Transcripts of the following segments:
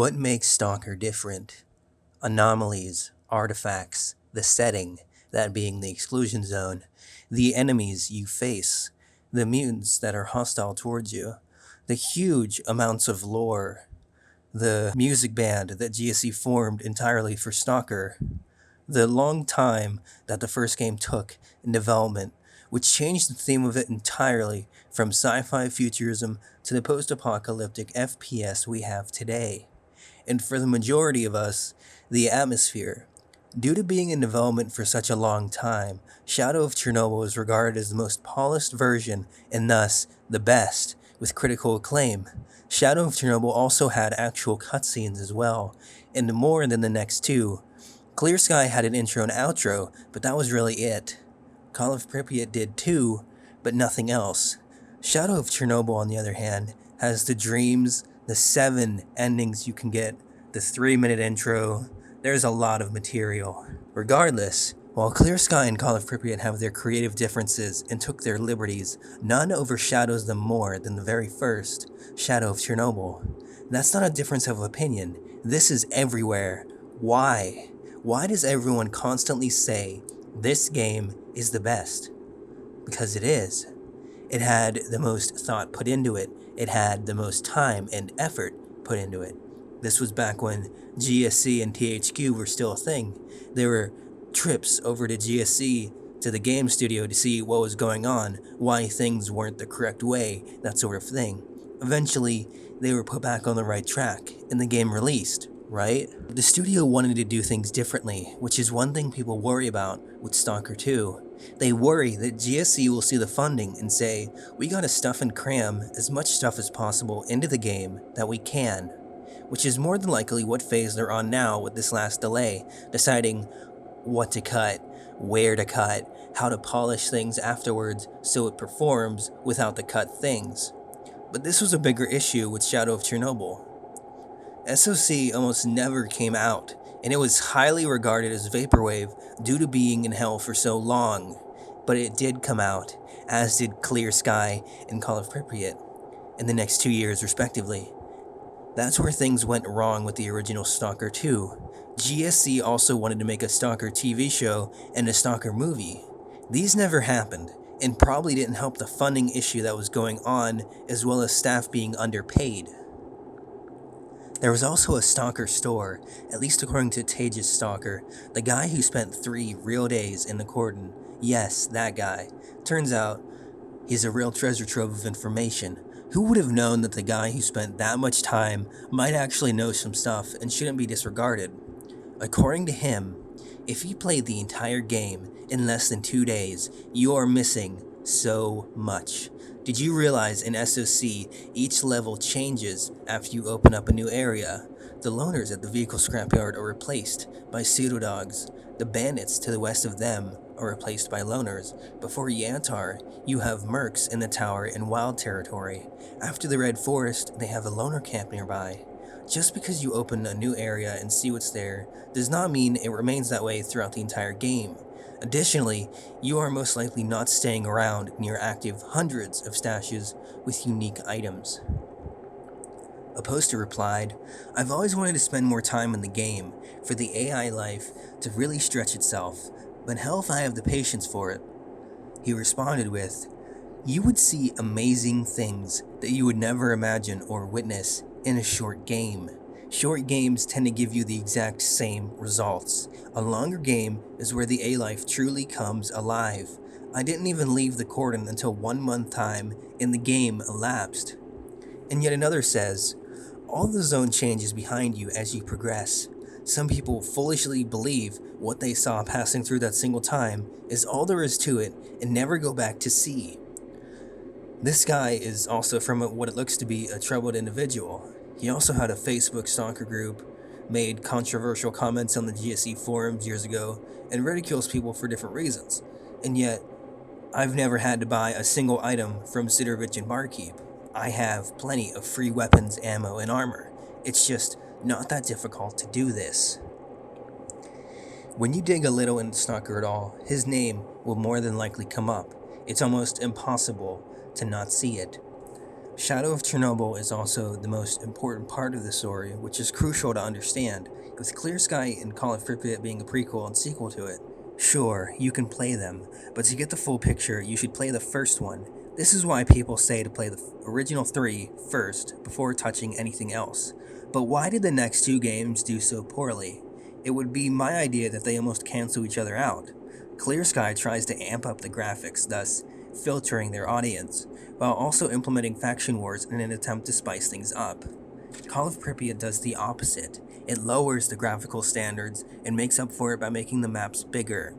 What makes Stalker different? Anomalies, artifacts, the setting, that being the exclusion zone, the enemies you face, the mutants that are hostile towards you, the huge amounts of lore, the music band that GSE formed entirely for Stalker, the long time that the first game took in development, which changed the theme of it entirely from sci fi futurism to the post apocalyptic FPS we have today. And for the majority of us, the atmosphere. Due to being in development for such a long time, Shadow of Chernobyl is regarded as the most polished version and thus the best, with critical acclaim. Shadow of Chernobyl also had actual cutscenes as well, and more than the next two. Clear Sky had an intro and outro, but that was really it. Call of Pripyat did too, but nothing else. Shadow of Chernobyl, on the other hand, has the dreams, the 7 endings you can get, the 3-minute intro. There's a lot of material. Regardless, while Clear Sky and Call of Pripyat have their creative differences and took their liberties, none overshadows them more than the very first, Shadow of Chernobyl. That's not a difference of opinion. This is everywhere. Why? Why does everyone constantly say this game is the best? Because it is. It had the most thought put into it. It had the most time and effort put into it. This was back when GSC and THQ were still a thing. There were trips over to GSC to the game studio to see what was going on, why things weren't the correct way, that sort of thing. Eventually, they were put back on the right track, and the game released, right? The studio wanted to do things differently, which is one thing people worry about with Stalker 2. They worry that GSC will see the funding and say, we gotta stuff and cram as much stuff as possible into the game that we can, which is more than likely what phase they're on now with this last delay, deciding what to cut, where to cut, how to polish things afterwards so it performs without the cut things. But this was a bigger issue with Shadow of Chernobyl. SOC almost never came out, and it was highly regarded as vaporwave due to being in hell for so long. But it did come out, as did Clear Sky and Call of Pripyat, in the next 2 years respectively. That's where things went wrong with the original Stalker 2. GSC also wanted to make a Stalker TV show and a Stalker movie. These never happened, and probably didn't help the funding issue that was going on, as well as staff being underpaid. There was also a Stalker store, at least according to Tage's Stalker, the guy who spent 3 real days in the cordon. Yes, that guy. Turns out, he's a real treasure trove of information. Who would have known that the guy who spent that much time might actually know some stuff and shouldn't be disregarded? According to him, if you played the entire game in less than 2 days, you are missing so much. Did you realize in SOC, each level changes after you open up a new area? The loners at the vehicle scrapyard are replaced by pseudo-dogs. The bandits to the west of them are replaced by loners. Before Yantar, you have mercs in the tower in wild territory. After the Red Forest, they have a loner camp nearby. Just because you open a new area and see what's there, does not mean it remains that way throughout the entire game. Additionally, you are most likely not staying around near active hundreds of stashes with unique items. A poster replied, I've always wanted to spend more time in the game, for the AI life to really stretch itself, but hell if I have the patience for it. He responded with, you would see amazing things that you would never imagine or witness in a short game. Short games tend to give you the exact same results. A longer game is where the A-life truly comes alive. I didn't even leave the cordon until 1 month time and the game elapsed. And yet another says, all the zone changes behind you as you progress. Some people foolishly believe what they saw passing through that single time is all there is to it and never go back to see. This guy is also from what it looks to be a troubled individual. He also had a Facebook stalker group, made controversial comments on the GSE forums years ago, and ridicules people for different reasons. And yet, I've never had to buy a single item from Sidorvich and Barkeep. I have plenty of free weapons, ammo, and armor. It's just not that difficult to do this. When you dig a little into Stalker at all, his name will more than likely come up. It's almost impossible to not see it. Shadow of Chernobyl is also the most important part of the story, which is crucial to understand, with Clear Sky and Call of Pripyat being a prequel and sequel to it. Sure, you can play them, but to get the full picture, you should play the first one. This is why people say to play the original three first before touching anything else. But why did the next two games do so poorly? It would be my idea that they almost cancel each other out. Clear Sky tries to amp up the graphics, thus filtering their audience, while also implementing faction wars in an attempt to spice things up. Call of Pripyat does the opposite. It lowers the graphical standards and makes up for it by making the maps bigger.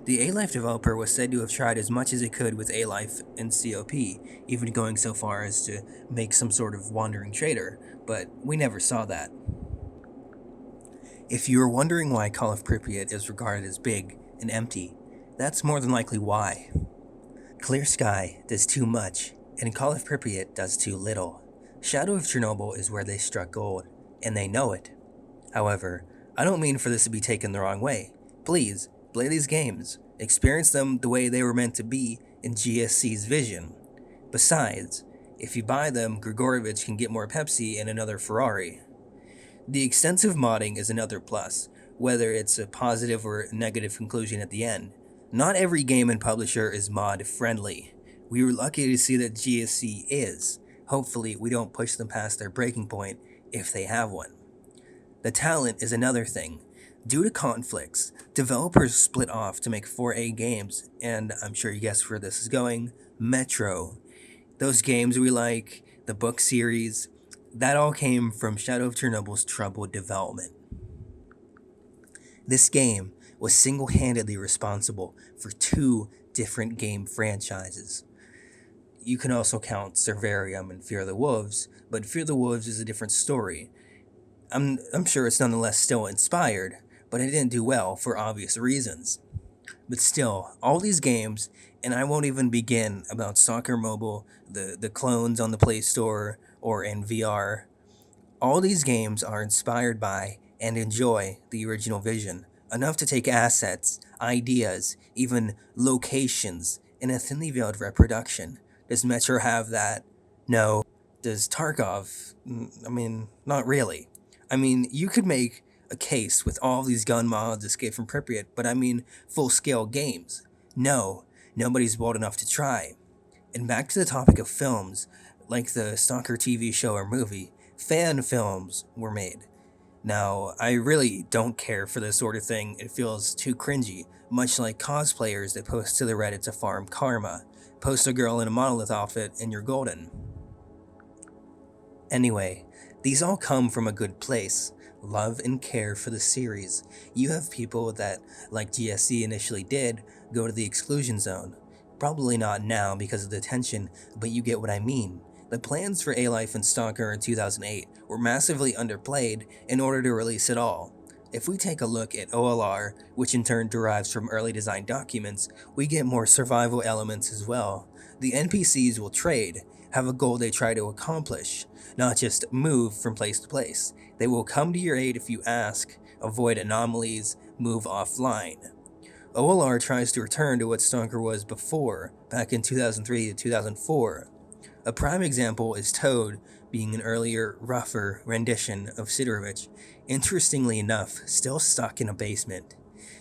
The A-Life developer was said to have tried as much as it could with A-Life and COP, even going so far as to make some sort of wandering trader, but we never saw that. If you are wondering why Call of Pripyat is regarded as big and empty, that's more than likely why. Clear Sky does too much, and Call of Pripyat does too little. Shadow of Chernobyl is where they struck gold, and they know it. However, I don't mean for this to be taken the wrong way. Please, play these games. Experience them the way they were meant to be in GSC's vision. Besides, if you buy them, Grigorovich can get more Pepsi and another Ferrari. The extensive modding is another plus, whether it's a positive or negative conclusion at the end. Not every game and publisher is mod friendly. We were lucky to see that GSC is. Hopefully, we don't push them past their breaking point if they have one. The talent is another thing. Due to conflicts, developers split off to make 4A games, and I'm sure you guessed where this is going, Metro. Those games we like, the book series, that all came from Shadow of Chernobyl's troubled development. This game was single-handedly responsible for 2 different game franchises. You can also count Servarium and Fear the Wolves, but Fear the Wolves is a different story. I'm sure it's nonetheless still inspired, but it didn't do well for obvious reasons. But still, all these games, and I won't even begin about Stalker Mobile, the clones on the Play Store, or in VR, all these games are inspired by and enjoy the original vision, enough to take assets, ideas, even locations, in a thinly veiled reproduction. Does Metro have that? No. Does Tarkov? Not really. You could make a case with all these gun mods, Escape from Pripyat, but full-scale games. No, nobody's bold enough to try. And back to the topic of films, like the Stalker TV show or movie, fan films were made. Now, I really don't care for this sort of thing. It feels too cringy, much like cosplayers that post to the Reddit to farm karma. Post a girl in a monolith outfit and you're golden. Anyway, these all come from a good place. Love and care for the series. You have people that, like GSC initially did, go to the exclusion zone. Probably not now because of the tension, but you get what I mean. The plans for A-Life and Stalker in 2008 were massively underplayed in order to release it all. If we take a look at OLR, which in turn derives from early design documents, we get more survival elements as well. The NPCs will trade, have a goal they try to accomplish, not just move from place to place. They will come to your aid if you ask, avoid anomalies, move offline. OLR tries to return to what Stalker was before, back in 2003 to 2004. A prime example is Toad being an earlier, rougher rendition of Sidorovich, interestingly enough, still stuck in a basement.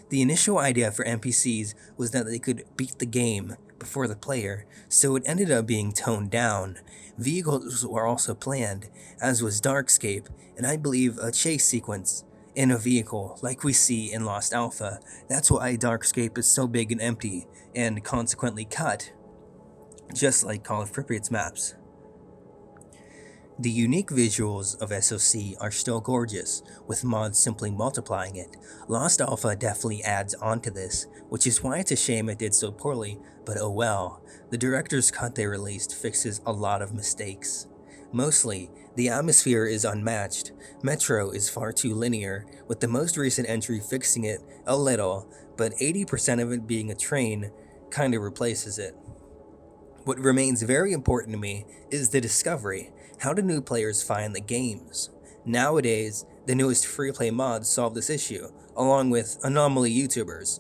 The initial idea for NPCs was that they could beat the game before the player, so it ended up being toned down. Vehicles were also planned, as was Darkscape, and I believe a chase sequence in a vehicle like we see in Lost Alpha. That's why Darkscape is so big and empty, and consequently cut, just like Call of Pripyat's maps. The unique visuals of SOC are still gorgeous, with mods simply multiplying it. Lost Alpha definitely adds onto this, which is why it's a shame it did so poorly, but oh well. The director's cut they released fixes a lot of mistakes. Mostly, the atmosphere is unmatched. Metro is far too linear, with the most recent entry fixing it a little, but 80% of it being a train kinda replaces it. What remains very important to me is the discovery. How do new players find the games? Nowadays, the newest free-play mods solve this issue, along with anomaly YouTubers.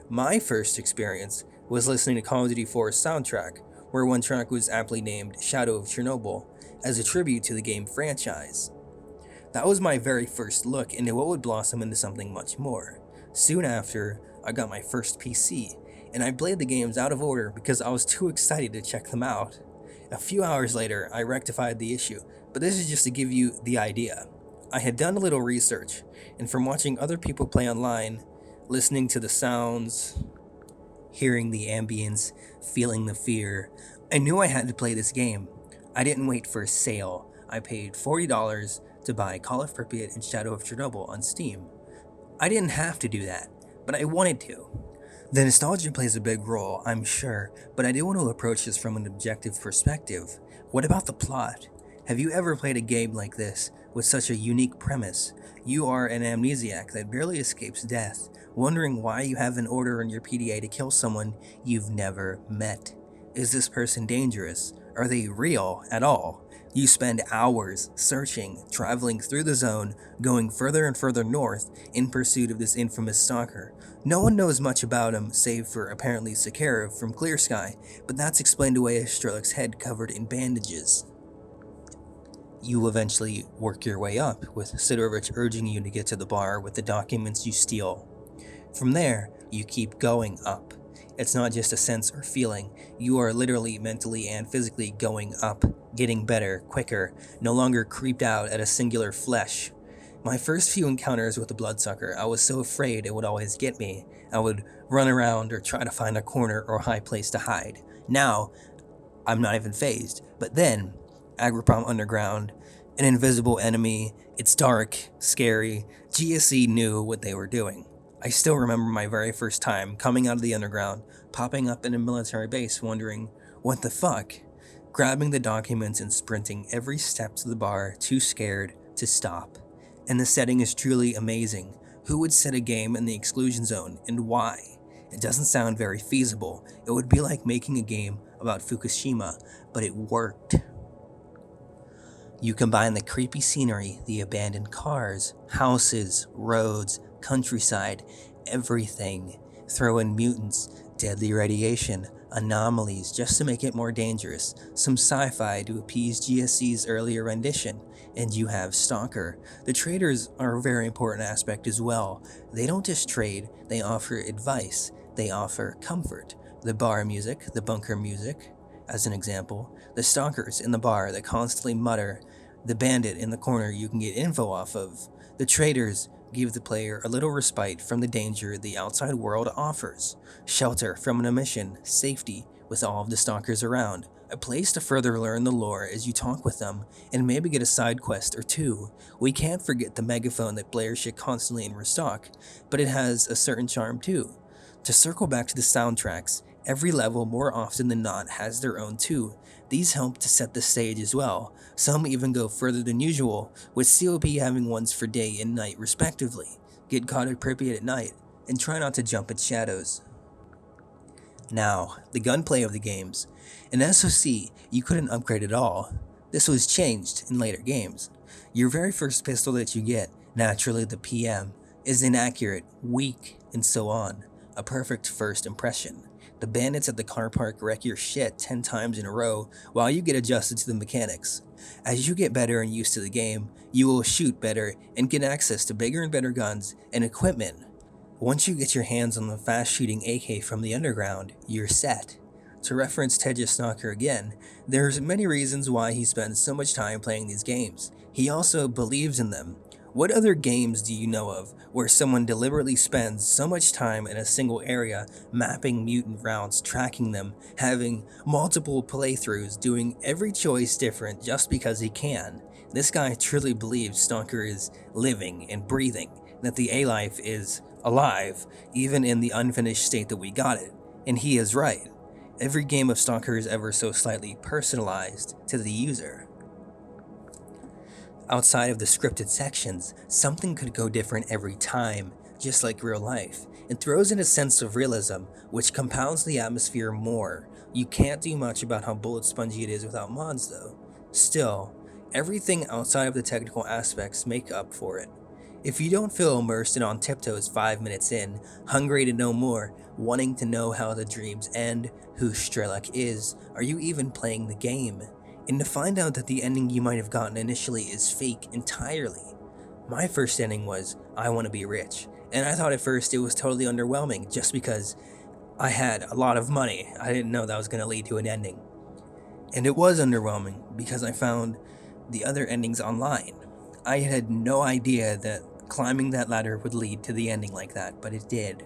My first experience was listening to Call of Duty 4's soundtrack, where one track was aptly named Shadow of Chernobyl as a tribute to the game franchise. That was my very first look into what would blossom into something much more. Soon after, I got my first PC, and I played the games out of order because I was too excited to check them out. A few hours later, I rectified the issue, but this is just to give you the idea. I had done a little research, and from watching other people play online, listening to the sounds, hearing the ambience, feeling the fear, I knew I had to play this game. I didn't wait for a sale. I paid $40 to buy Call of Pripyat and Shadow of Chernobyl on Steam. I didn't have to do that, but I wanted to. The nostalgia plays a big role, I'm sure, but I do want to approach this from an objective perspective. What about the plot? Have you ever played a game like this, with such a unique premise? You are an amnesiac that barely escapes death, wondering why you have an order in your PDA to kill someone you've never met. Is this person dangerous? Are they real at all? You spend hours searching, traveling through the zone, going further and further north in pursuit of this infamous stalker. No one knows much about him, save for apparently Sakharov from Clear Sky, but that's explained away as Strelick's head covered in bandages. You eventually work your way up, with Sidorovich urging you to get to the bar with the documents you steal. From there, you keep going up. It's not just a sense or feeling, you are literally, mentally, and physically going up, getting better, quicker, no longer creeped out at a singular flesh. My first few encounters with the bloodsucker, I was so afraid it would always get me. I would run around or try to find a corner or high place to hide. Now, I'm not even fazed. But then, Agroprom Underground, an invisible enemy, it's dark, scary, GSE knew what they were doing. I still remember my very first time coming out of the underground, popping up in a military base wondering, what the fuck? Grabbing the documents and sprinting every step to the bar, too scared to stop. And the setting is truly amazing. Who would set a game in the exclusion zone, and why? It doesn't sound very feasible. It would be like making a game about Fukushima, but it worked. You combine the creepy scenery, the abandoned cars, houses, roads, countryside, everything. Throw in mutants, deadly radiation, anomalies just to make it more dangerous, some sci-fi to appease GSC's earlier rendition, and you have Stalker. The traders are a very important aspect as well. They don't just trade, they offer advice, they offer comfort. The bar music, the bunker music, as an example, the stalkers in the bar that constantly mutter, the bandit in the corner you can get info off of. The traders give the player a little respite from the danger the outside world offers, shelter from an emission, safety with all of the stalkers around, a place to further learn the lore as you talk with them, and maybe get a side quest or two. We can't forget the megaphone that blares shit constantly in restock, but it has a certain charm too. To circle back to the soundtracks, every level more often than not has their own too. These help to set the stage as well. Some even go further than usual, with COP having ones for day and night respectively. Get caught at Pripyat at night, and try not to jump at shadows. Now, the gunplay of the games. In SOC, you couldn't upgrade at all. This was changed in later games. Your very first pistol that you get, naturally the PM, is inaccurate, weak, and so on. A perfect first impression. The bandits at the car park wreck your shit 10 times in a row while you get adjusted to the mechanics. As you get better and used to the game, you will shoot better and get access to bigger and better guns and equipment. Once you get your hands on the fast-shooting AK from the underground, you're set. To reference Tejas Stalker again, there's many reasons why he spends so much time playing these games. He also believes in them. What other games do you know of where someone deliberately spends so much time in a single area, mapping mutant routes, tracking them, having multiple playthroughs, doing every choice different just because he can? This guy truly believes Stalker is living and breathing, that the A-Life is alive, even in the unfinished state that we got it. And he is right. Every game of Stalker is ever so slightly personalized to the user. Outside of the scripted sections, something could go different every time, just like real life. It throws in a sense of realism, which compounds the atmosphere more. You can't do much about how bullet spongy it is without mods though. Still, everything outside of the technical aspects make up for it. If you don't feel immersed and on tiptoes 5 minutes in, hungry to know more, wanting to know how the dreams end, who Strelak is, are you even playing the game? And to find out that the ending you might have gotten initially is fake entirely. My first ending was, I want to be rich, and I thought at first it was totally underwhelming just because I had a lot of money. I didn't know that was going to lead to an ending. And it was underwhelming because I found the other endings online. I had no idea that climbing that ladder would lead to the ending like that, but it did.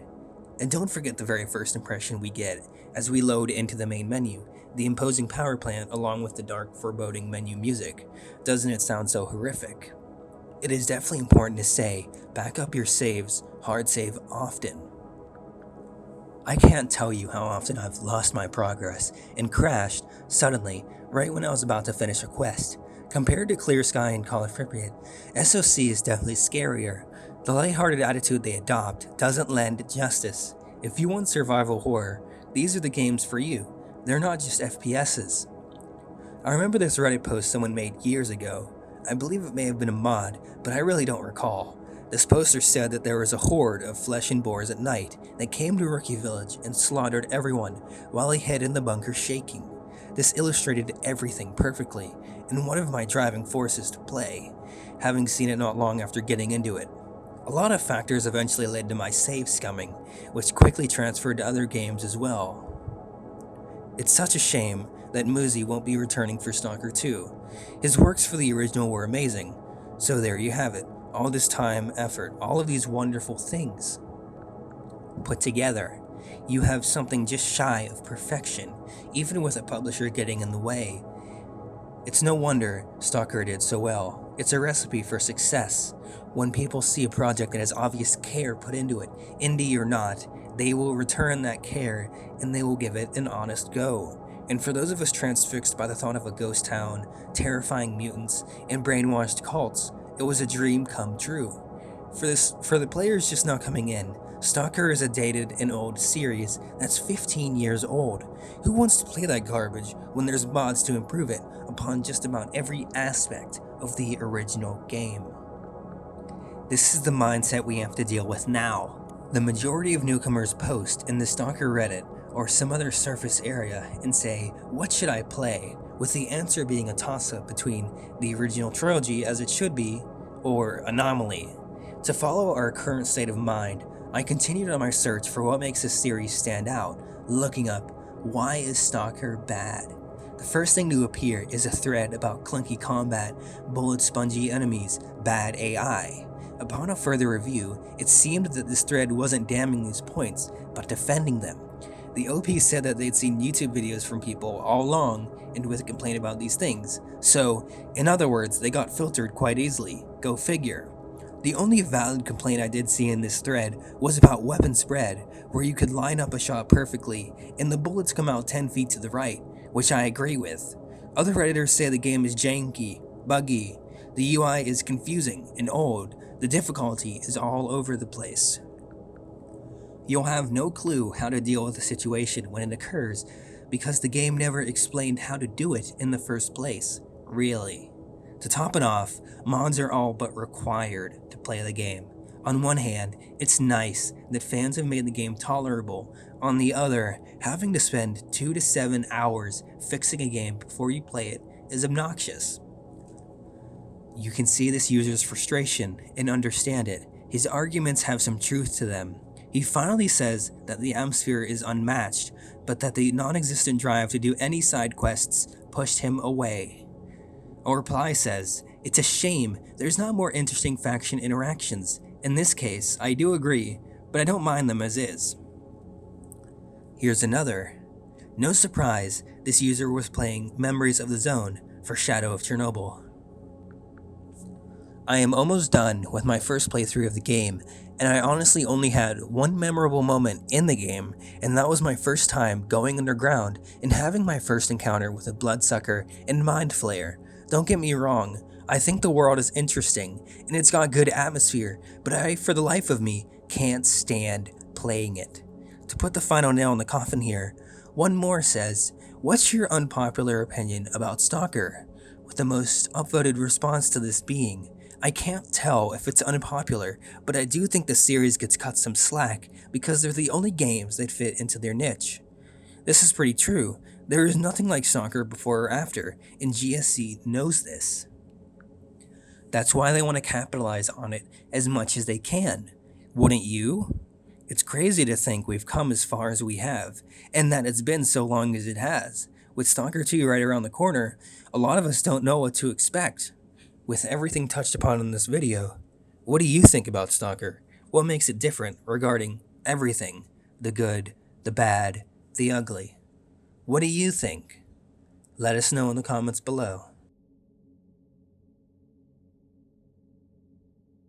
And don't forget the very first impression we get as we load into the main menu, the imposing power plant along with the dark, foreboding menu music. Doesn't it sound so horrific? It is definitely important to say, back up your saves, hard save often. I can't tell you how often I've lost my progress and crashed suddenly right when I was about to finish a quest. Compared to Clear Sky and Call of Pripyat, SOC is definitely scarier. The lighthearted attitude they adopt doesn't lend justice. If you want survival horror, these are the games for you. They're not just FPSs. I remember this Reddit post someone made years ago. I believe it may have been a mod, but I really don't recall. This poster said that there was a horde of flesh and boars at night that came to Rookie Village and slaughtered everyone while he hid in the bunker shaking. This illustrated everything perfectly, and one of my driving forces to play, having seen it not long after getting into it. A lot of factors eventually led to my save scumming, which quickly transferred to other games as well. It's such a shame that Muzi won't be returning for Stalker 2. His works for the original were amazing, so there you have it. All this time, effort, all of these wonderful things put together. You have something just shy of perfection, even with a publisher getting in the way. It's no wonder Stalker did so well. It's a recipe for success. When people see a project that has obvious care put into it, indie or not, they will return that care and they will give it an honest go. And for those of us transfixed by the thought of a ghost town, terrifying mutants, and brainwashed cults, it was a dream come true. For the players just now coming in, Stalker is a dated and old series that's 15 years old. Who wants to play that garbage when there's mods to improve it upon just about every aspect of the original game? This is the mindset we have to deal with now. The majority of newcomers post in the Stalker Reddit or some other surface area and say, what should I play? With the answer being a toss-up between the original trilogy as it should be, or Anomaly. To follow our current state of mind, I continued on my search for what makes this series stand out, looking up, why is Stalker bad? The first thing to appear is a thread about clunky combat, bullet-spongy enemies, bad AI. Upon a further review, it seemed that this thread wasn't damning these points, but defending them. The OP said that they'd seen YouTube videos from people all along and would complain about these things. So, in other words, they got filtered quite easily. Go figure. The only valid complaint I did see in this thread was about weapon spread, where you could line up a shot perfectly and the bullets come out 10 feet to the right, which I agree with. Other Redditors say the game is janky, buggy, the UI is confusing and old, the difficulty is all over the place. You'll have no clue how to deal with a situation when it occurs because the game never explained how to do it in the first place, really. To top it off, mods are all but required to play the game. On one hand, it's nice that fans have made the game tolerable. On the other, having to spend 2 to 7 hours fixing a game before you play it is obnoxious. You can see this user's frustration and understand it. His arguments have some truth to them. He finally says that the atmosphere is unmatched, but that the non-existent drive to do any side quests pushed him away. A reply says, it's a shame there's not more interesting faction interactions. In this case, I do agree, but I don't mind them as is. Here's another. No surprise, this user was playing Memories of the Zone for Shadow of Chernobyl. I am almost done with my first playthrough of the game, and I honestly only had one memorable moment in the game, and that was my first time going underground and having my first encounter with a bloodsucker and mind flayer. Don't get me wrong, I think the world is interesting, and it's got good atmosphere, but I, for the life of me, can't stand playing it. To put the final nail in the coffin here, one more says, what's your unpopular opinion about Stalker? With the most upvoted response to this being, I can't tell if it's unpopular, but I do think the series gets cut some slack because they're the only games that fit into their niche. This is pretty true. There is nothing like Stalker before or after, and GSC knows this. That's why they want to capitalize on it as much as they can. Wouldn't you? It's crazy to think we've come as far as we have, and that it's been so long as it has. With Stalker 2 right around the corner, a lot of us don't know what to expect. With everything touched upon in this video, what do you think about Stalker? What makes it different regarding everything? The good, the bad, the ugly. What do you think? Let us know in the comments below.